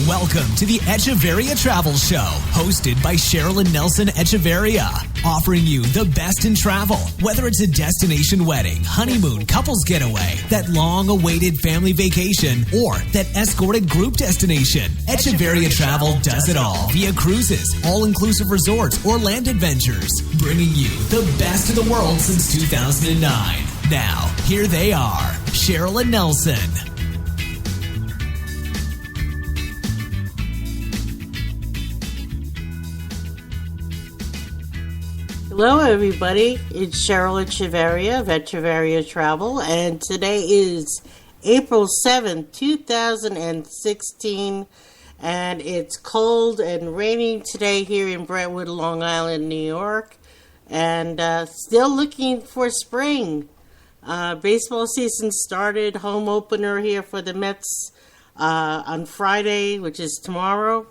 Welcome to the Echeverria Travel Show, hosted by Cheryl and Nelson Echeverria, offering you the best in travel, whether it's a destination wedding, honeymoon, couples getaway, that long-awaited family vacation, or that escorted group destination. Echeverria Travel does it all via cruises, all-inclusive resorts, or land adventures, bringing you the best of the world since 2009. Now, here they are, Cheryl and Nelson. Hello, everybody. It's Cheryl Echeverria of Echeverria Travel, and today is April 7th, 2016, and it's cold and raining today here in Brentwood, Long Island, New York, and still looking for spring. Baseball season started, home opener here for the Mets on Friday, which is tomorrow.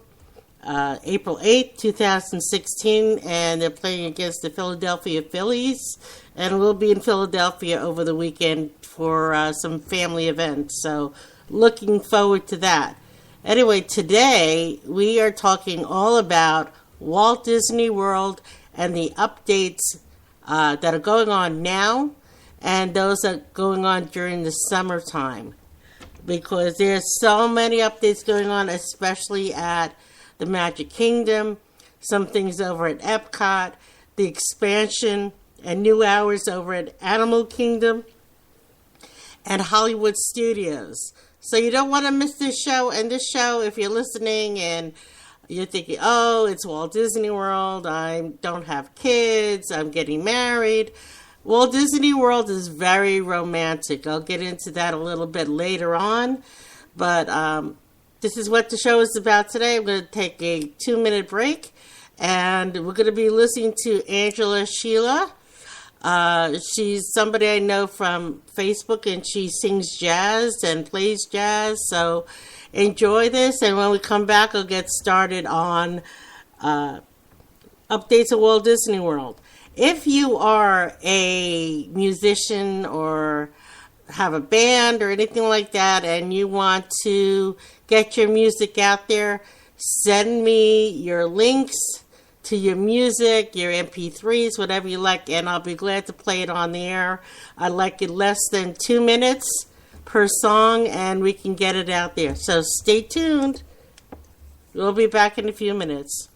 April 8th, 2016, and they're playing against the Philadelphia Phillies, and we'll be in Philadelphia over the weekend for some family events, so looking forward to that. Anyway, today we are talking all about Walt Disney World and the updates that are going on now and those that are going on during the summertime, because there's so many updates going on, especially at the Magic Kingdom, some things over at Epcot, the expansion and new hours over at Animal Kingdom, and Hollywood Studios. So you don't want to miss this show. And this show, if you're listening and you're thinking, oh, it's Walt Disney World, I don't have kids, I'm getting married. Walt Disney World is very romantic. I'll get into that a little bit later on. But this is what the show is about today. I'm going to take a 2-minute break, and we're going to be listening to Angela Sheila. She's somebody I know from Facebook, and she sings jazz and plays jazz. So enjoy this, and when we come back, I'll get started on updates of Walt Disney World. If you are a musician or have a band or anything like that, and you want to get your music out there, send me your links to your music, your MP3s, whatever you like, and I'll be glad to play it on the air. I like it less than 2 minutes per song, and we can get it out there. So stay tuned. We'll be back in a few minutes.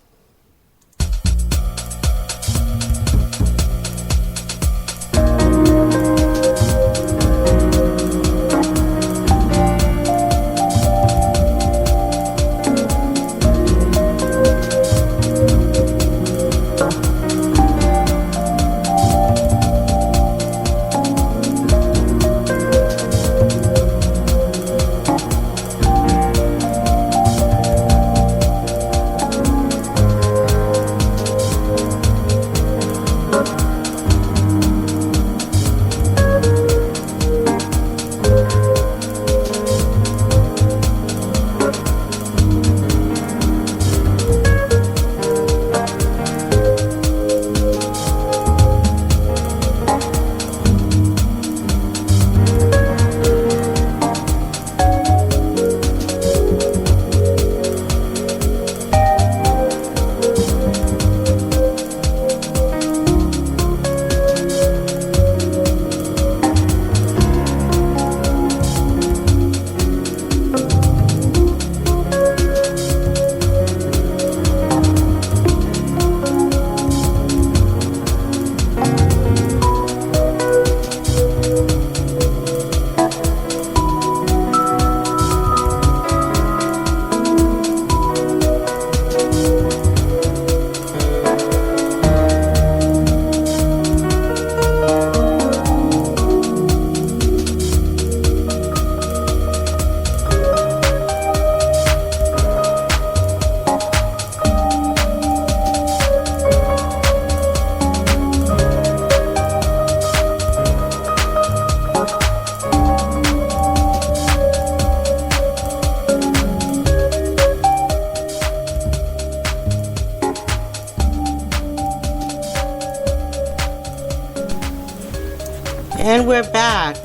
And we're back.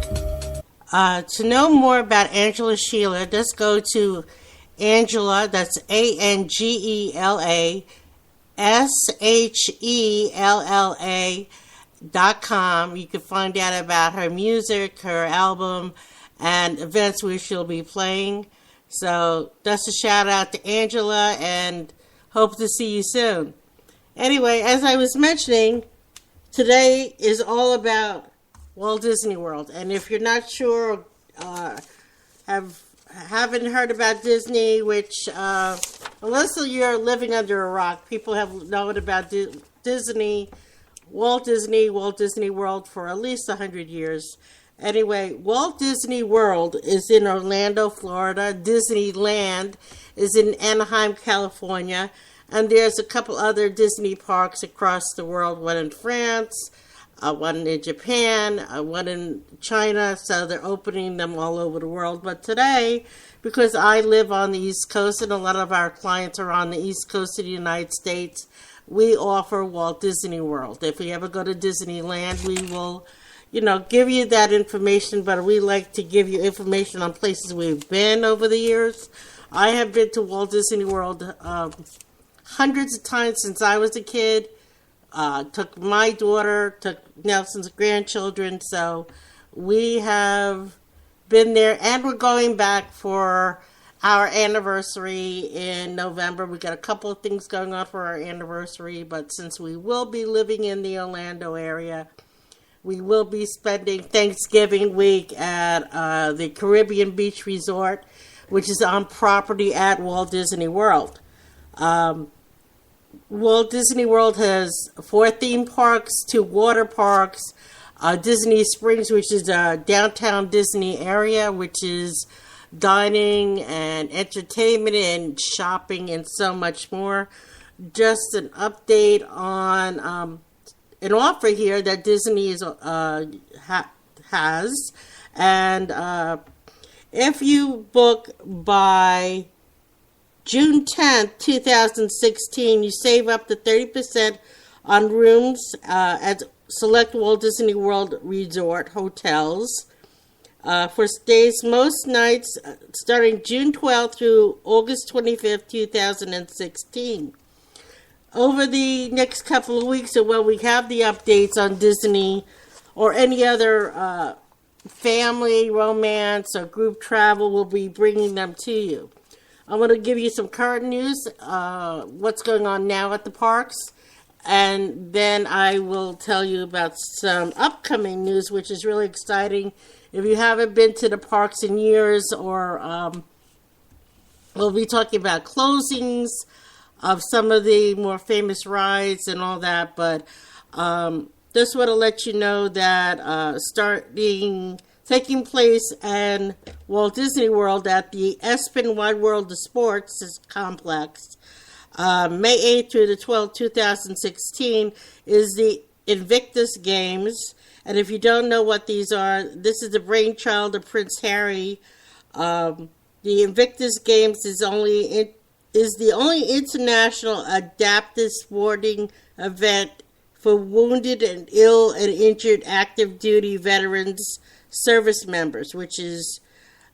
To know more about Angela Sheila, just go to Angela, that's ANGELASHELLA.com. You can find out about her music, her album, and events where she'll be playing. So that's a shout out to Angela, and hope to see you soon. Anyway, as I was mentioning, today is all about Walt Disney World. And if you're not sure, haven't heard about Disney, which unless you're living under a rock, people have known about Disney, Walt Disney World for at least 100 years. Anyway, Walt Disney World is in Orlando, Florida. Disneyland is in Anaheim, California. And there's a couple other Disney parks across the world, one in France, one in Japan, one in China. So they're opening them all over the world. But today, because I live on the East Coast and a lot of our clients are on the East Coast of the United States, we offer Walt Disney World. If we ever go to Disneyland, we will give you that information, but we like to give you information on places we've been over the years. I have been to Walt Disney World hundreds of times since I was a kid. Took my daughter, took Nelson's grandchildren, so we have been there, and we're going back for our anniversary in November. We got a couple of things going on for our anniversary, but since we will be living in the Orlando area, we will be spending Thanksgiving week at the Caribbean Beach Resort, which is on property at Walt Disney World. Walt Disney World has 4 theme parks, 2 water parks, Disney Springs, which is a downtown Disney area, which is dining and entertainment and shopping and so much more. Just an update on an offer here that Disney has, and if you book by June 10th, 2016, you save up to 30% on rooms at select Walt Disney World Resort hotels for stays most nights starting June 12th through August 25th, 2016. Over the next couple of weeks, and when we have the updates on Disney or any other family, romance, or group travel, we'll be bringing them to you. I'm going to give you some current news, what's going on now at the parks, and then I will tell you about some upcoming news, which is really exciting. If you haven't been to the parks in years, or we'll be talking about closings of some of the more famous rides and all that, but just want to let you know that taking place in Walt Disney World at the Aspen Wide World of Sports Complex, May 8th through the 12th, 2016, is the Invictus Games. And if you don't know what these are, this is the brainchild of Prince Harry. The Invictus Games is the only international adaptive sporting event for wounded and ill and injured active duty veterans, service members, which is,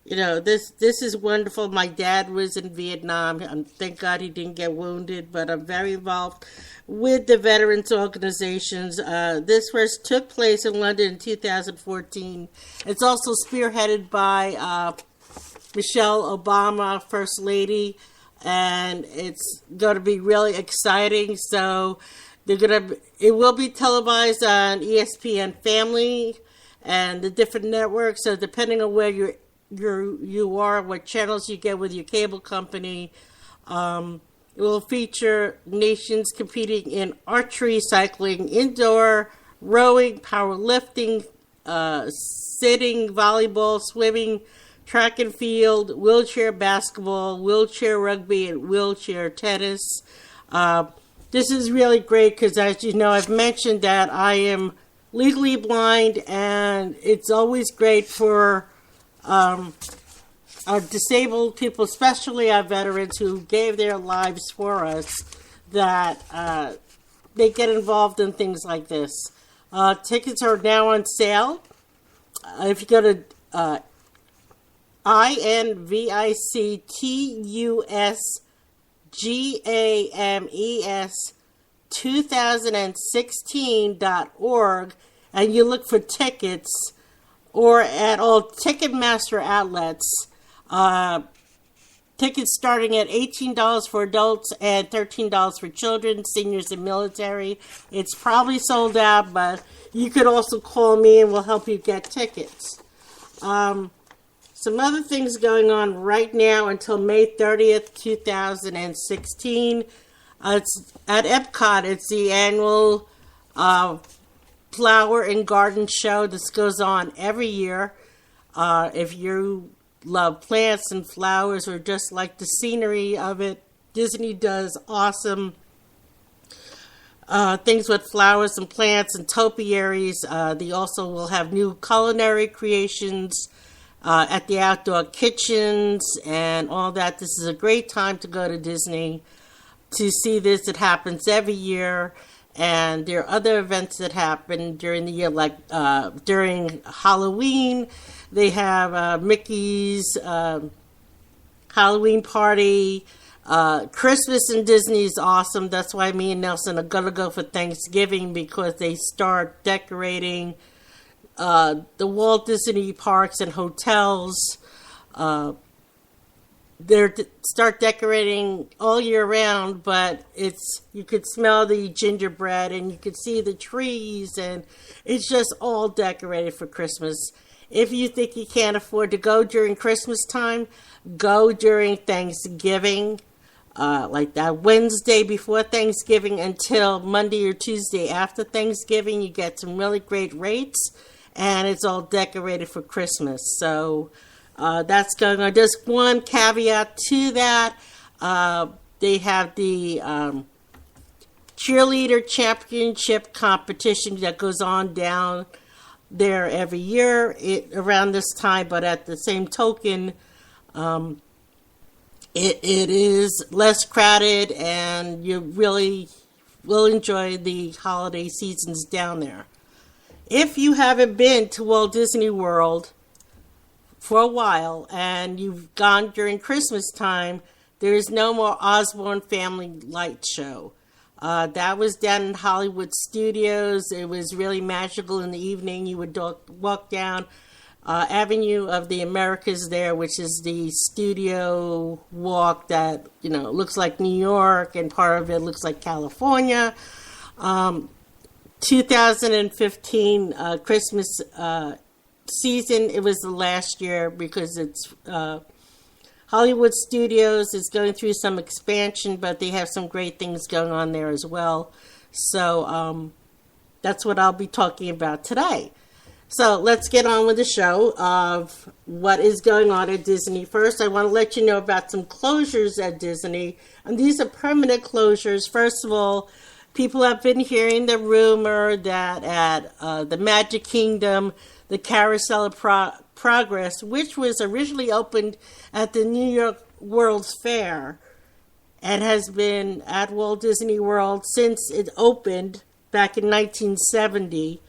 this is wonderful. My dad was in Vietnam. Thank God he didn't get wounded, but I'm very involved with the veterans organizations. This first took place in London in 2014. It's also spearheaded by Michelle Obama, First Lady, and it's going to be really exciting. So it will be televised on ESPN Family and the different networks. So depending on where you are, what channels you get with your cable company, it will feature nations competing in archery, cycling, indoor rowing, powerlifting, sitting, volleyball, swimming, track and field, wheelchair basketball, wheelchair rugby, and wheelchair tennis. This is really great because, as you know, I've mentioned that I am legally blind, and it's always great for our disabled people, especially our veterans who gave their lives for us, that they get involved in things like this. Tickets are now on sale. If you go to INVICTUSGAMES 2016.org, and you look for tickets, or at all Ticketmaster outlets. Tickets starting at $18 for adults and $13 for children, seniors, and military. It's probably sold out, but you could also call me and we'll help you get tickets. Some other things going on right now until May 30th, 2016. It's at Epcot. It's the annual flower and garden show. This goes on every year. If you love plants and flowers or just like the scenery of it, Disney does awesome things with flowers and plants and topiaries. They also will have new culinary creations at the outdoor kitchens and all that. This is a great time to go to Disney to see this. It happens every year, and there are other events that happen during the year, like during Halloween. They have Mickey's Halloween party. Christmas in Disney is awesome. That's why me and Nelson are going to go for Thanksgiving, because they start decorating the Walt Disney parks and hotels. They start decorating all year round, but you could smell the gingerbread and you could see the trees, and it's just all decorated for Christmas. If you think you can't afford to go during Christmas time, go during Thanksgiving, like that Wednesday before Thanksgiving until Monday or Tuesday after Thanksgiving. You get some really great rates, and it's all decorated for Christmas. So that's going on. Just one caveat to that. They have the cheerleader championship competition that goes on down there every year around this time, but at the same token, it is less crowded, and you really will enjoy the holiday seasons down there. If you haven't been to Walt Disney World for a while and you've gone during Christmas time, there is no more Osborne Family Light Show. That was down in Hollywood Studios. It was really magical in the evening. You would walk down Avenue of the Americas there, which is the studio walk that, looks like New York, and part of it looks like California. 2015 Christmas season, it was the last year because it's Hollywood Studios is going through some expansion, but they have some great things going on there as well. So that's what I'll be talking about today. So let's get on with the show of what is going on at Disney. First, I want to let you know about some closures at Disney. And these are permanent closures. First of all, people have been hearing the rumor that at the Magic Kingdom, the Carousel of Progress, which was originally opened at the New York World's Fair and has been at Walt Disney World since it opened back in 1970,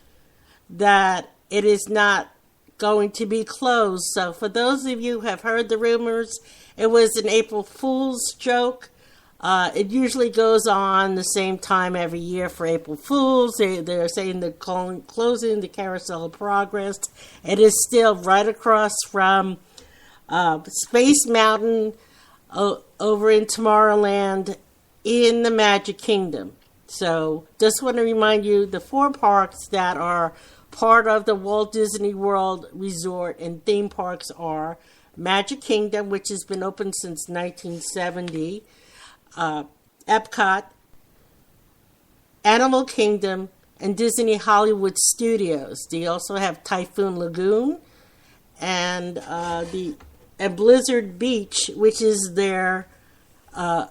that it is not going to be closed. So for those of you who have heard the rumors, it was an April Fool's joke. It usually goes on the same time every year for April Fools. They're saying they're closing the Carousel of Progress. It is still right across from Space Mountain over in Tomorrowland in the Magic Kingdom. So just want to remind you, the 4 parks that are part of the Walt Disney World Resort and theme parks are Magic Kingdom, which has been open since 1970, Epcot, Animal Kingdom, and Disney Hollywood Studios. They also have Typhoon Lagoon and Blizzard Beach, which is their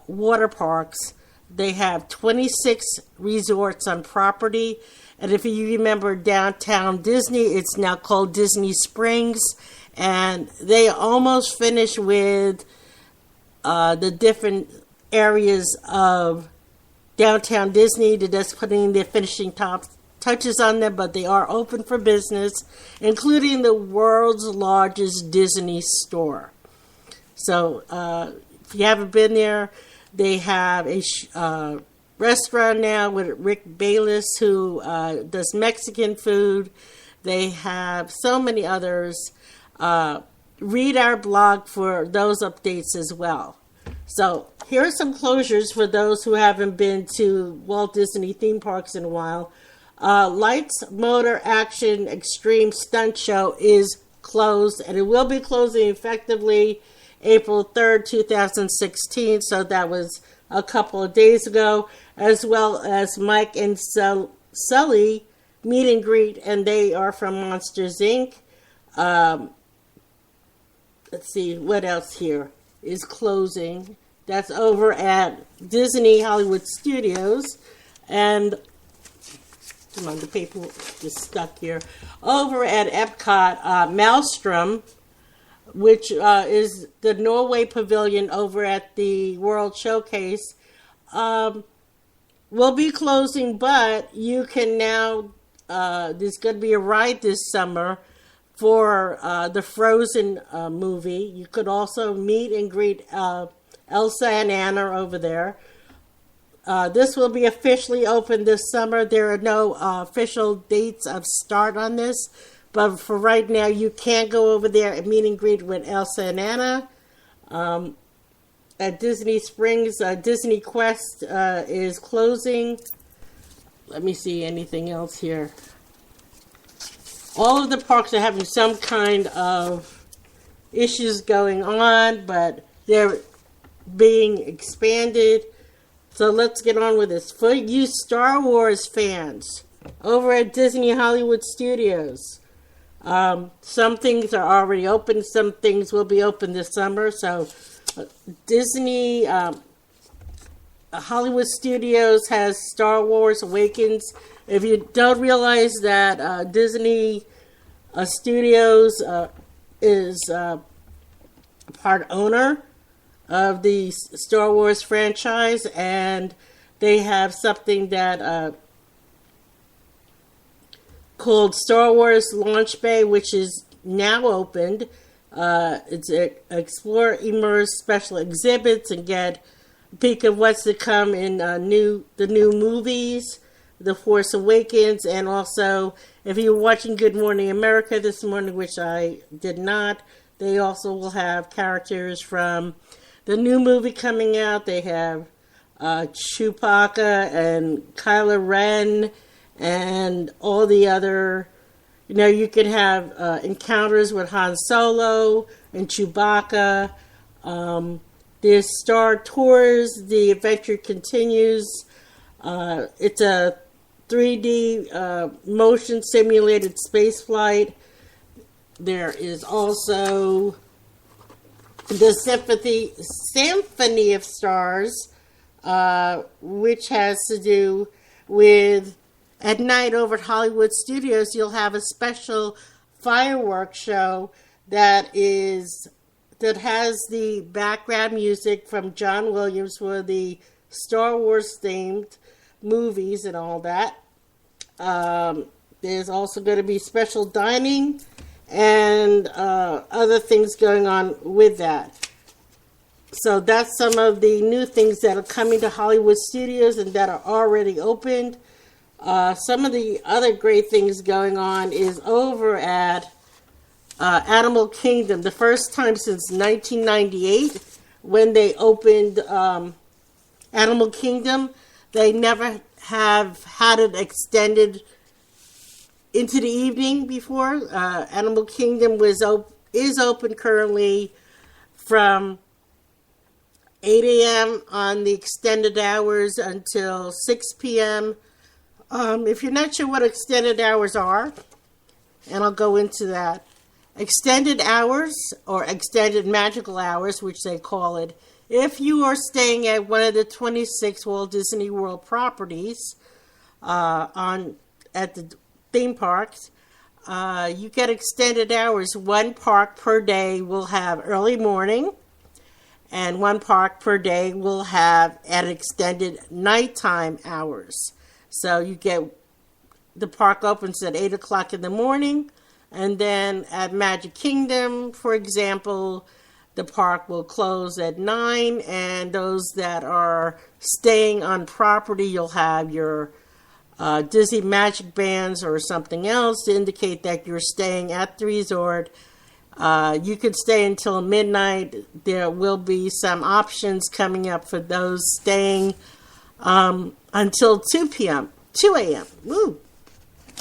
water parks. They have 26 resorts on property. And if you remember downtown Disney, it's now called Disney Springs. And they almost finished with the different areas of downtown Disney. They're just putting their finishing touches on them, but they are open for business, including the world's largest Disney store. So if you haven't been there, they have a restaurant now with Rick Bayless, who does Mexican food. They have so many others. Read our blog for those updates as well. So here are some closures for those who haven't been to Walt Disney theme parks in a while. Lights, Motor, Action, Extreme Stunt Show is closed, and it will be closing effectively April 3rd, 2016. So that was a couple of days ago, as well as Mike and Sully meet and greet, and they are from Monsters, Inc. Let's see, what else here is closing. That's over at Disney Hollywood Studios. And, come on, the paper is stuck here. Over at Epcot, Maelstrom, which is the Norway Pavilion over at the World Showcase, will be closing, but you can now, there's going to be a ride this summer for the Frozen movie. You could also meet and greet Elsa and Anna over there. This will be officially open this summer. There are no official dates of start on this, but for right now, you can go over there and meet and greet with Elsa and Anna. At Disney Springs, Disney Quest is closing. Let me see anything else here. All of the parks are having some kind of issues going on, but they're being expanded. So let's get on with this. For you Star Wars fans, over at Disney Hollywood Studios, some things are already open. Some things will be open this summer. So Disney Hollywood Studios has Star Wars Awakens. If you don't realize that Disney Studios is part owner of the Star Wars franchise, and they have something that called Star Wars Launch Bay, which is now opened. It's explore, immerse special exhibits, and get a peek of what's to come in the new movies, The Force Awakens, and also, if you were watching Good Morning America this morning, which I did not, they also will have characters from the new movie coming out. They have Chewbacca and Kylo Ren and all the other, you could have encounters with Han Solo and Chewbacca. There's Star Tours, The Adventure Continues. It's a 3D motion simulated space flight. There is also the Symphony of Stars, which has to do with, at night over at Hollywood Studios, you'll have a special fireworks show that has the background music from John Williams for the Star Wars themed movies and all that. There's also going to be special dining and other things going on with that. So that's some of the new things that are coming to Hollywood Studios and that are already opened. Some of the other great things going on is over at Animal Kingdom. The first time since 1998 when they opened Animal Kingdom, they never have had it extended into the evening before. Animal Kingdom is open currently from 8 a.m. on the extended hours until 6 p.m. If you're not sure what extended hours are, and I'll go into that, extended hours, or extended magical hours, which they call it, if you are staying at one of the 26 Walt Disney World properties at the theme parks, you get extended hours. One park per day will have early morning, and one park per day will have an extended nighttime hours. So you get the park opens at 8 o'clock in the morning. And then at Magic Kingdom, for example, the park will close at 9. And those that are staying on property, you'll have your Disney Magic Bands or something else to indicate that you're staying at the resort. You could stay until midnight. There will be some options coming up for those staying until 2 a.m. Woo!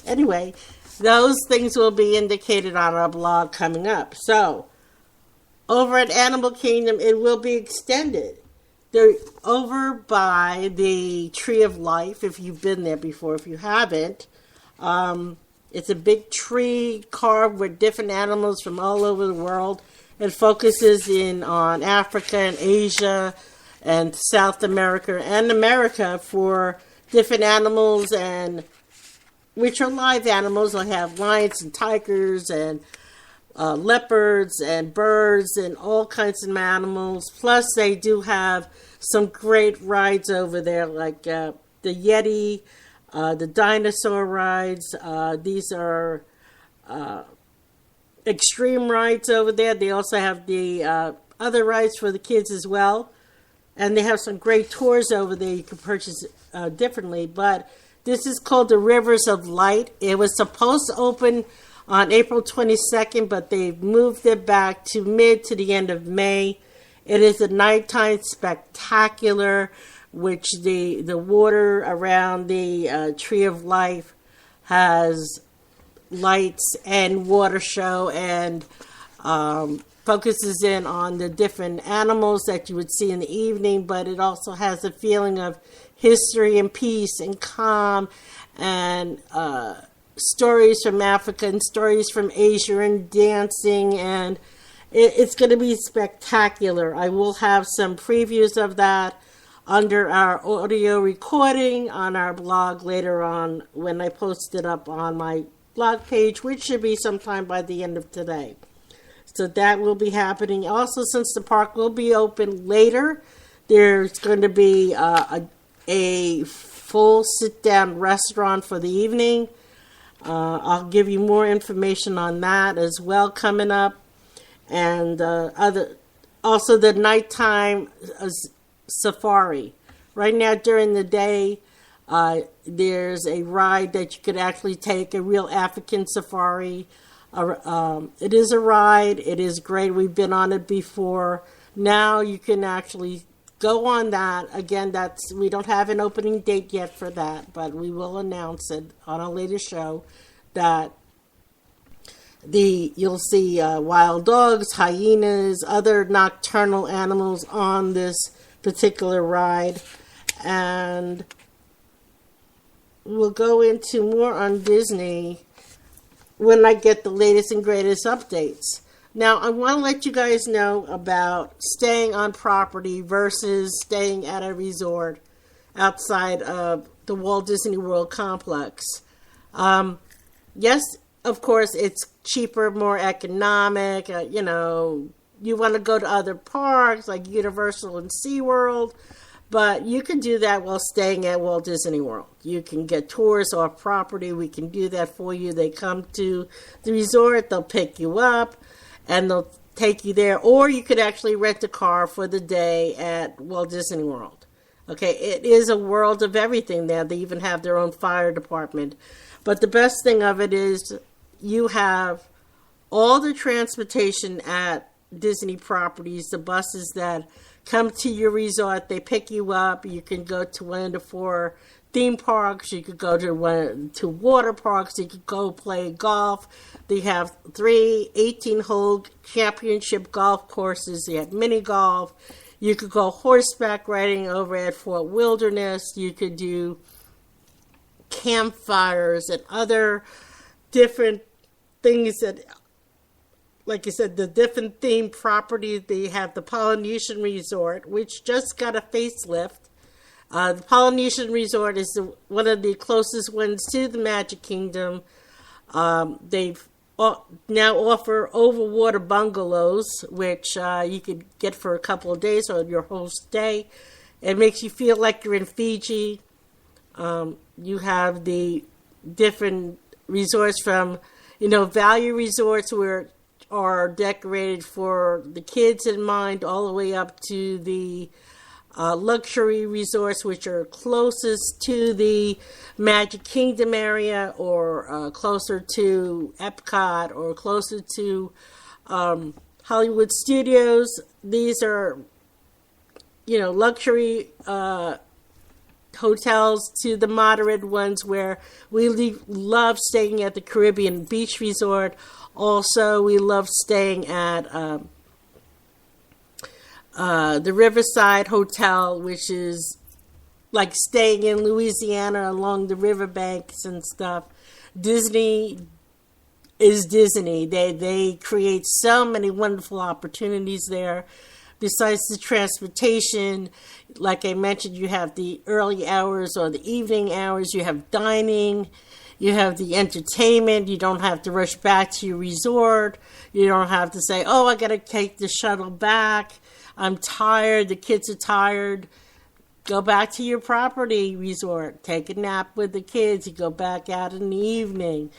Anyway, those things will be indicated on our blog coming up. So, over at Animal Kingdom, it will be extended. They're over by the Tree of Life, if you've been there before. If you haven't, it's a big tree carved with different animals from all over the world. It focuses in on Africa and Asia and South America and America for different animals, and which are live animals. They have lions and tigers and leopards and birds and all kinds of animals. Plus, they do have some great rides over there, like the Yeti, the dinosaur rides. These are extreme rides over there. They also have the other rides for the kids as well. And they have some great tours over there you can purchase differently. But this is called the Rivers of Light. It was supposed to open on April 22nd, but they've moved it back to the end of May. It is a nighttime spectacular, which the water around the Tree of Life has lights and water show, and focuses in on the different animals that you would see in the evening, but it also has a feeling of history and peace and calm, and stories from Africa and stories from Asia and dancing, and it's going to be spectacular. I will have some previews of that under our audio recording on our blog later on when I post it up on my blog page, which should be sometime by the end of today. So that will be happening. Also, since the park will be open later, there's going to be a full sit-down restaurant for the evening. I'll give you more information on that as well coming up. And also the nighttime safari. Right now during the day, there's a ride that you could actually take, a real African safari. It is a ride. It is great. We've been on it before. Now you can actually go on that. Again, we don't have an opening date yet for that, but we will announce it on a later show that you'll see wild dogs, hyenas, other nocturnal animals on this particular ride. And we'll go into more on Disney when I get the latest and greatest updates. Now, I want to let you guys know about staying on property versus staying at a resort outside of the Walt Disney World complex. Yes, of course, it's cheaper, more economic. You want to go to other parks like Universal and SeaWorld, but you can do that while staying at Walt Disney World. You can get tours off property. We can do that for you. They come to the resort, they'll pick you up, and they'll take you there. Or you could actually rent a car for the day at Walt Disney World. Okay, it is a world of everything there. They even have their own fire department. But the best thing of it is you have all the transportation at Disney properties, the buses that come to your resort, they pick you up. You can go to one of the 4 theme parks. You could go to water parks. You could go play golf. They have 3 18-hole championship golf courses. They have mini golf. You could go horseback riding over at Fort Wilderness. You could do campfires and other different things that, like I said, the different themed properties. They have the Polynesian Resort, which just got a facelift. The Polynesian Resort is one of the closest ones to the Magic Kingdom. They've now offer overwater bungalows, which you could get for a couple of days or your whole stay. It makes you feel like you're in Fiji. You have the different resorts from, value resorts where are decorated for the kids in mind, all the way up to the luxury resorts, which are closest to the Magic Kingdom area, or closer to Epcot, or closer to Hollywood Studios. These are, luxury hotels, to the moderate ones where we love staying at the Caribbean Beach Resort. Also, we love staying at the Riverside Hotel, which is like staying in Louisiana along the riverbanks and stuff. Disney is Disney. They create so many wonderful opportunities there. Besides the transportation, like I mentioned, you have the early hours or the evening hours. You have dining. You have the entertainment. You don't have to rush back to your resort. You don't have to say, oh, I got to take the shuttle back. I'm tired. The kids are tired. Go back to your property resort. Take a nap with the kids. You go back out in the evening.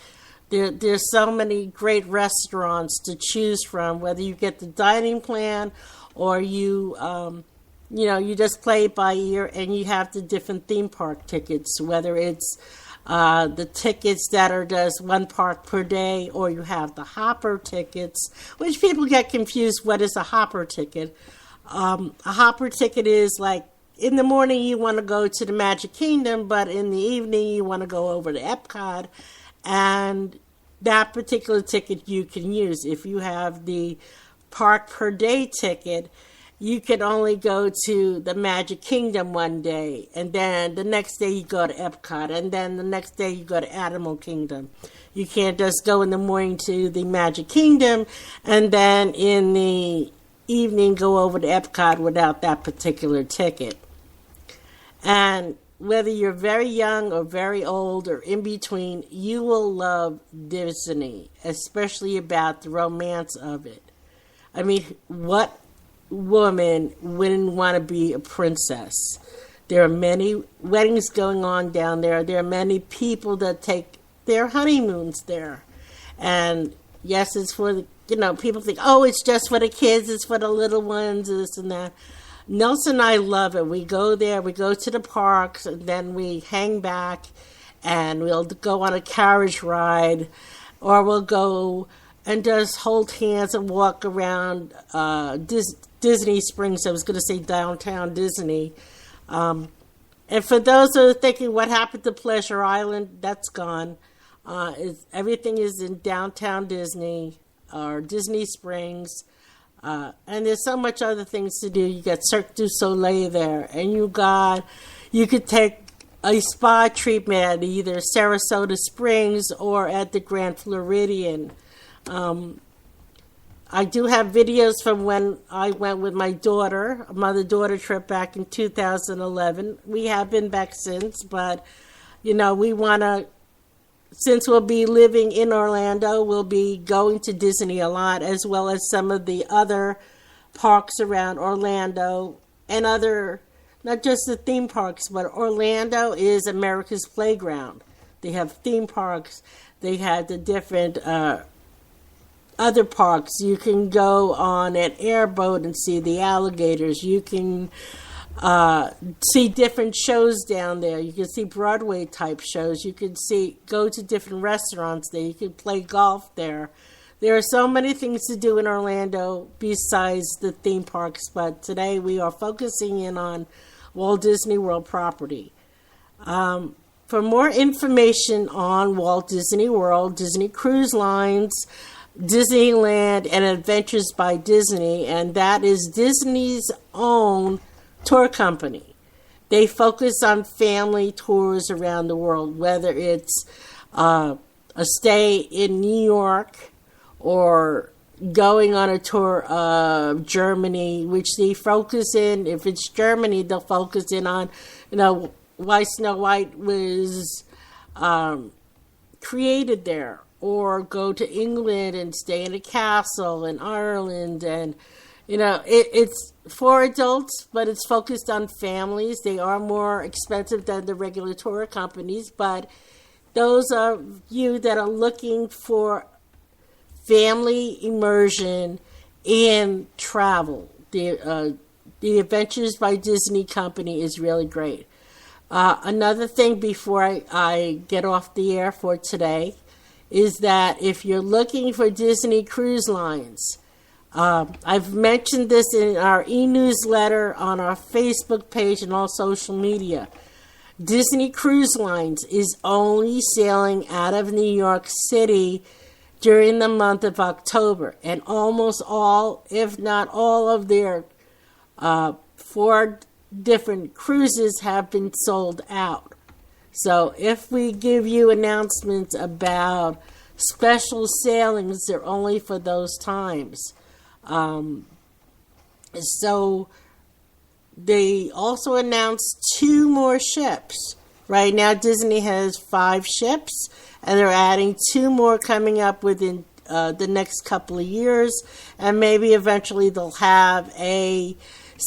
There's so many great restaurants to choose from, whether you get the dining plan or you just play it by ear, and you have the different theme park tickets, whether it's the tickets that are just one park per day, or you have the hopper tickets, which people get confused. What is a hopper ticket? A hopper ticket is like, in the morning you want to go to the Magic Kingdom, but in the evening you want to go over to Epcot, and that particular ticket you can use. If you have the park per day ticket, you can only go to the Magic Kingdom one day, and then the next day you go to Epcot, and then the next day you go to Animal Kingdom. You can't just go in the morning to the Magic Kingdom and then in the evening go over to Epcot without that particular ticket. And whether you're very young or very old or in between, you will love Disney, especially about the romance of it. I mean, what woman wouldn't want to be a princess? There are many weddings going on down there. There are many people that take their honeymoons there. And yes, it's for the, people think, oh, it's just for the kids, it's for the little ones, this and that. Nelson and I love it. We go there, we go to the parks, and then we hang back, and we'll go on a carriage ride, or we'll go and just hold hands and walk around Disney Springs. I was going to say downtown Disney. And for those who are thinking, what happened to Pleasure Island? That's gone. Everything is in downtown Disney or Disney Springs. And there's so much other things to do. You got Cirque du Soleil there, and you could take a spa treatment at either Sarasota Springs or at the Grand Floridian. I do have videos from when I went with my daughter, a mother-daughter trip back in 2011. We have been back since, but, we want to, since we'll be living in Orlando, we'll be going to Disney a lot, as well as some of the other parks around Orlando and other, not just the theme parks, but Orlando is America's playground. They have theme parks. They have the different other parks. You can go on an airboat and see the alligators. You can see different shows down there. You can see Broadway type shows. You can go to different restaurants there. You can play golf there. There are so many things to do in Orlando besides the theme parks, but today we are focusing in on Walt Disney World property. For more information on Walt Disney World, Disney Cruise Lines, Disneyland, and Adventures by Disney, and that is Disney's own tour company. They focus on family tours around the world, whether it's a stay in New York or going on a tour of Germany, which they focus in. If it's Germany, they'll focus in on, why Snow White was created there, or go to England and stay in a castle in Ireland. And it's for adults, but it's focused on families. They are more expensive than the regular tour companies, but those of you that are looking for family immersion in travel, the Adventures by Disney Company is really great. Another thing before I get off the air for today is that if you're looking for Disney Cruise Lines, I've mentioned this in our e-newsletter, on our Facebook page, and all social media. Disney Cruise Lines is only sailing out of New York City during the month of October, and almost all, if not all, of their 4 different cruises have been sold out. So if we give you announcements about special sailings, they're only for those times. So they also announced 2 more ships. Right now, Disney has 5 ships, and they're adding 2 more coming up within the next couple of years, and maybe eventually they'll have a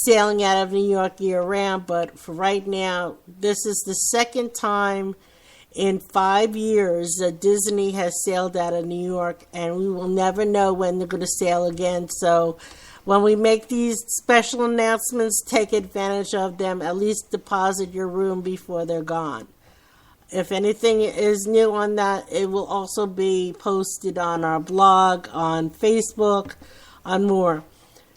sailing out of New York year-round. But for right now, this is the second time in 5 years that Disney has sailed out of New York, and we will never know when they're going to sail again. So when we make these special announcements, take advantage of them. At least deposit your room before they're gone. If anything is new on that, it will also be posted on our blog, on Facebook, on more.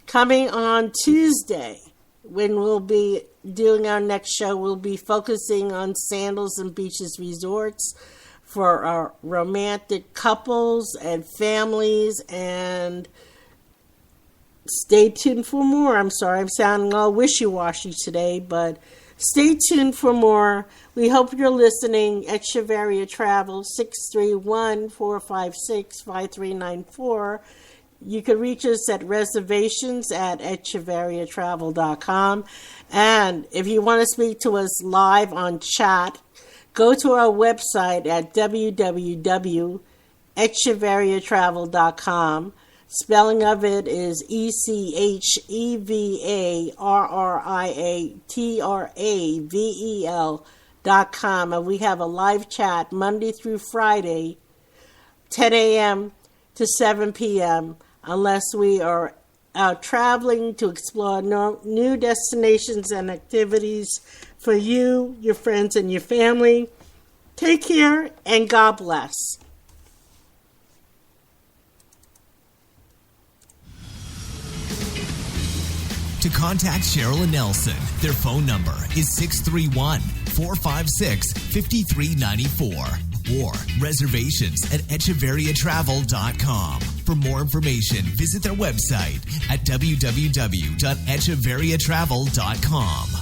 Coming on Tuesday, when we'll be doing our next show, we'll be focusing on Sandals and Beaches Resorts for our romantic couples and families, and stay tuned for more. I'm sorry, I'm sounding all wishy-washy today, but stay tuned for more. We hope you're listening. Echeverria Travel, 631-456-5394. You can reach us at reservations@echeveriatravel.com. And if you want to speak to us live on chat, go to our website at www.echeveriatravel.com. Spelling of it is ECHEVARRIATRAVEL.com. And we have a live chat Monday through Friday, 10 a.m. to 7 p.m., unless we are out traveling to explore new destinations and activities for you, your friends, and your family. Take care, and God bless. To contact Cheryl and Nelson, their phone number is 631-456-5394 or reservations at echeveriatravel.com. For more information, visit their website at www.echeveriatravel.com.